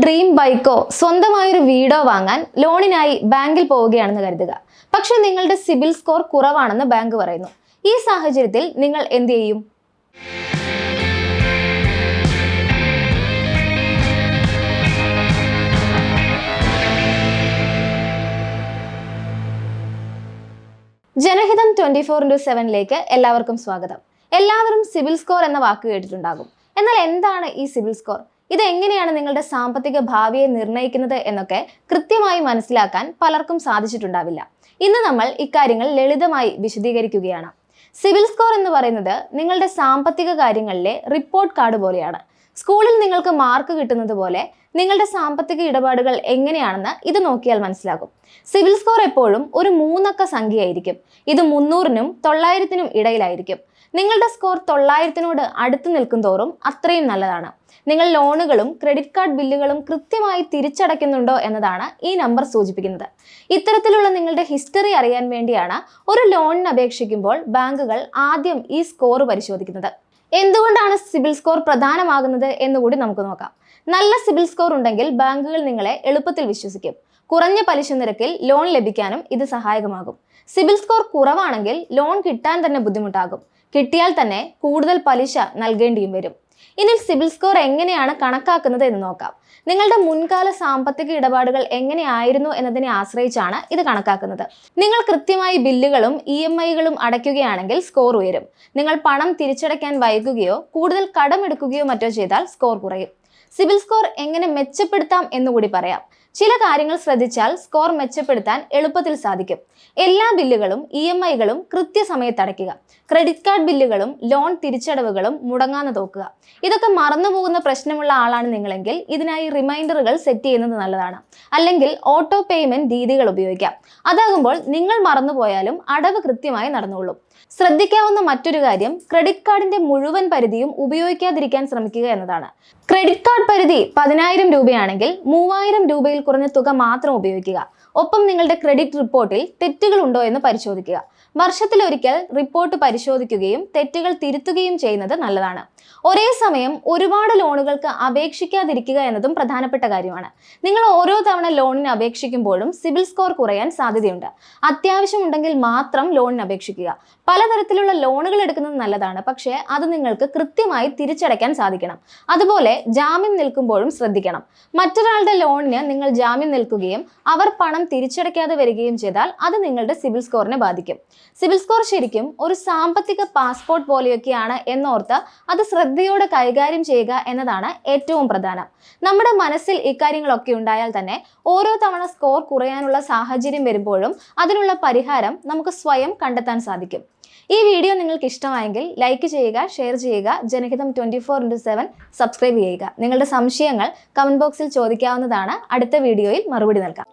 Dream ബൈക്കോ സ്വന്തമായൊരു വീടോ വാങ്ങാൻ ലോണിനായി ബാങ്കിൽ പോവുകയാണെന്ന് കരുതുക. പക്ഷെ നിങ്ങളുടെ സിബിൽ സ്കോർ കുറവാണെന്ന് ബാങ്ക് പറയുന്നു. ഈ സാഹചര്യത്തിൽ നിങ്ങൾ എന്ത് ചെയ്യും? ജനഹിതം 24x7 എല്ലാവർക്കും സ്വാഗതം. എല്ലാവരും സിബിൽ സ്കോർ എന്ന വാക്ക് കേട്ടിട്ടുണ്ടാകും. എന്നാൽ എന്താണ് ഈ സിബിൽ സ്കോർ? ഇത് എങ്ങനെയാണ് നിങ്ങളുടെ സാമ്പത്തിക ഭാവിയെ നിർണ്ണയിക്കുന്നത് എന്നൊക്കെ കൃത്യമായി മനസ്സിലാക്കാൻ പലർക്കും സാധിച്ചിട്ടുണ്ടാവില്ല. ഇന്ന് നമ്മൾ ഇക്കാര്യങ്ങൾ ലളിതമായി വിശദീകരിക്കുകയാണ്. സിബിൽ സ്കോർ എന്ന് പറയുന്നത് നിങ്ങളുടെ സാമ്പത്തിക കാര്യങ്ങളിലെ റിപ്പോർട്ട് കാർഡ് പോലെയാണ്. സ്കൂളിൽ നിങ്ങൾക്ക് മാർക്ക് കിട്ടുന്നത് പോലെ നിങ്ങളുടെ സാമ്പത്തിക ഇടപാടുകൾ എങ്ങനെയാണെന്ന് ഇത് നോക്കിയാൽ മനസ്സിലാകും. സിബിൽ സ്കോർ എപ്പോഴും ഒരു 3 അക്ക സംഖ്യയായിരിക്കും. ഇത് 300-നും 900-നും ഇടയിലായിരിക്കും. നിങ്ങളുടെ സ്കോർ 900-നോട് അടുത്ത് നിൽക്കും തോറും അത്രയും നല്ലതാണ്. നിങ്ങൾ ലോണുകളും ക്രെഡിറ്റ് കാർഡ് ബില്ലുകളും കൃത്യമായി തിരിച്ചടയ്ക്കുന്നുണ്ടോ എന്നതാണ് ഈ നമ്പർ സൂചിപ്പിക്കുന്നത്. ഇത്തരത്തിലുള്ള നിങ്ങളുടെ ഹിസ്റ്ററി അറിയാൻ വേണ്ടിയാണ് ഒരു ലോണിന് അപേക്ഷിക്കുമ്പോൾ ബാങ്കുകൾ ആദ്യം ഈ സ്കോർ പരിശോധിക്കുന്നത്. എന്തുകൊണ്ടാണ് സിബിൽ സ്കോർ പ്രധാനമാകുന്നത് എന്നുകൂടി നമുക്ക് നോക്കാം. നല്ല സിബിൽ സ്കോർ ഉണ്ടെങ്കിൽ ബാങ്കുകൾ നിങ്ങളെ എളുപ്പത്തിൽ വിശ്വസിക്കും. കുറഞ്ഞ പലിശ നിരക്കിൽ ലോൺ ലഭിക്കാനും ഇത് സഹായകമാകും. സിബിൽ സ്കോർ കുറവാണെങ്കിൽ ലോൺ കിട്ടാൻ തന്നെ ബുദ്ധിമുട്ടാകും. കിട്ടിയാൽ തന്നെ കൂടുതൽ പലിശ നൽകേണ്ടിയും വരും. ഇനി സിബിൽ സ്കോർ എങ്ങനെയാണ് കണക്കാക്കുന്നത് എന്ന് നോക്കാം. നിങ്ങളുടെ മുൻകാല സാമ്പത്തിക ഇടപാടുകൾ എങ്ങനെയായിരുന്നു എന്നതിനെ ആശ്രയിച്ചാണ് ഇത് കണക്കാക്കുന്നത്. നിങ്ങൾ കൃത്യമായി ബില്ലുകളും EMI-കളും അടയ്ക്കുകയാണെങ്കിൽ സ്കോർ ഉയരും. നിങ്ങൾ പണം തിരിച്ചടയ്ക്കാൻ വൈകുകയോ കൂടുതൽ കടമെടുക്കുകയോ മറ്റോ ചെയ്താൽ സ്കോർ കുറയും. സിബിൽ സ്കോർ എങ്ങനെ മെച്ചപ്പെടുത്താം എന്നുകൂടി പറയാം. ചില കാര്യങ്ങൾ ശ്രദ്ധിച്ചാൽ സ്കോർ മെച്ചപ്പെടുത്താൻ എളുപ്പത്തിൽ സാധിക്കും. എല്ലാ ബില്ലുകളും EMI-കളും കൃത്യസമയത്ത് അടയ്ക്കുക. ക്രെഡിറ്റ് കാർഡ് ബില്ലുകളും ലോൺ തിരിച്ചടവുകളും മുടങ്ങാതെ നോക്കുക. ഇതൊക്കെ മറന്നുപോകുന്ന പ്രശ്നമുള്ള ആളാണ് നിങ്ങളെങ്കിൽ ഇതിനായി റിമൈൻഡറുകൾ സെറ്റ് ചെയ്യുന്നത് നല്ലതാണ്. അല്ലെങ്കിൽ ഓട്ടോ പേയ്മെന്റ് രീതികൾ ഉപയോഗിക്കാം. അതാകുമ്പോൾ നിങ്ങൾ മറന്നുപോയാലും അടവ് കൃത്യമായി നടന്നുകൊള്ളും. ശ്രദ്ധിക്കാവുന്ന മറ്റൊരു കാര്യം ക്രെഡിറ്റ് കാർഡിന്റെ മുഴുവൻ പരിധിയും ഉപയോഗിക്കാതിരിക്കാൻ ശ്രമിക്കുക എന്നതാണ്. ക്രെഡിറ്റ് കാർഡ് പരിധി 10,000 രൂപയാണെങ്കിൽ 3,000 രൂപയിൽ കുറഞ്ഞ തുക മാത്രം ഉപയോഗിക്കുക. ഒപ്പം നിങ്ങളുടെ ക്രെഡിറ്റ് റിപ്പോർട്ടിൽ തെറ്റുകൾ ഉണ്ടോ എന്ന് പരിശോധിക്കുക. വർഷത്തിലൊരിക്കൽ റിപ്പോർട്ട് പരിശോധിക്കുകയും തെറ്റുകൾ തിരുത്തുകയും ചെയ്യുന്നത് നല്ലതാണ്. ഒരേ സമയം ഒരുപാട് ലോണുകൾക്ക് അപേക്ഷിക്കാതിരിക്കുക എന്നതും പ്രധാനപ്പെട്ട കാര്യമാണ്. നിങ്ങൾ ഓരോ തവണ ലോണിന് അപേക്ഷിക്കുമ്പോഴും സിബിൽ സ്കോർ കുറയാൻ സാധ്യതയുണ്ട്. അത്യാവശ്യമുണ്ടെങ്കിൽ മാത്രം ലോണിന് അപേക്ഷിക്കുക. പലതരത്തിലുള്ള ലോണുകൾ എടുക്കുന്നത് നല്ലതാണ്, പക്ഷേ അത് നിങ്ങൾക്ക് കൃത്യമായി തിരിച്ചടയ്ക്കാൻ സാധിക്കണം. അതുപോലെ ജാമ്യം നിൽക്കുമ്പോഴും ശ്രദ്ധിക്കണം. മറ്റൊരാളുടെ ലോണിന് നിങ്ങൾ ജാമ്യം നിൽക്കുകയും അവർ പണം തിരിച്ചടയ്ക്കാതെ വരികയും ചെയ്താൽ അത് നിങ്ങളുടെ സിബിൽ സ്കോറിനെ ബാധിക്കും. സിബിൽ സ്കോർ ശരിക്കും ഒരു സാമ്പത്തിക പാസ്പോർട്ട് പോലെയൊക്കെയാണ് എന്നോർത്ത് അത് ശ്രദ്ധയോടെ കൈകാര്യം ചെയ്യുക എന്നതാണ് ഏറ്റവും പ്രധാനം. നമ്മുടെ മനസ്സിൽ ഇക്കാര്യങ്ങളൊക്കെ ഉണ്ടായാൽ തന്നെ ഓരോ തവണ സ്കോർ കുറയാനുള്ള സാഹചര്യം വരുമ്പോഴും അതിനുള്ള പരിഹാരം നമുക്ക് സ്വയം കണ്ടെത്താൻ സാധിക്കും. ഈ വീഡിയോ നിങ്ങൾക്ക് ഇഷ്ടമായെങ്കിൽ ലൈക്ക് ചെയ്യുക, ഷെയർ ചെയ്യുക, ജനഹിതം 24x7 സബ്സ്ക്രൈബ് ചെയ്യുക. നിങ്ങളുടെ സംശയങ്ങൾ കമന്റ് ബോക്സിൽ ചോദിക്കാവുന്നതാണ്. അടുത്ത വീഡിയോയിൽ മറുപടി നൽകാം.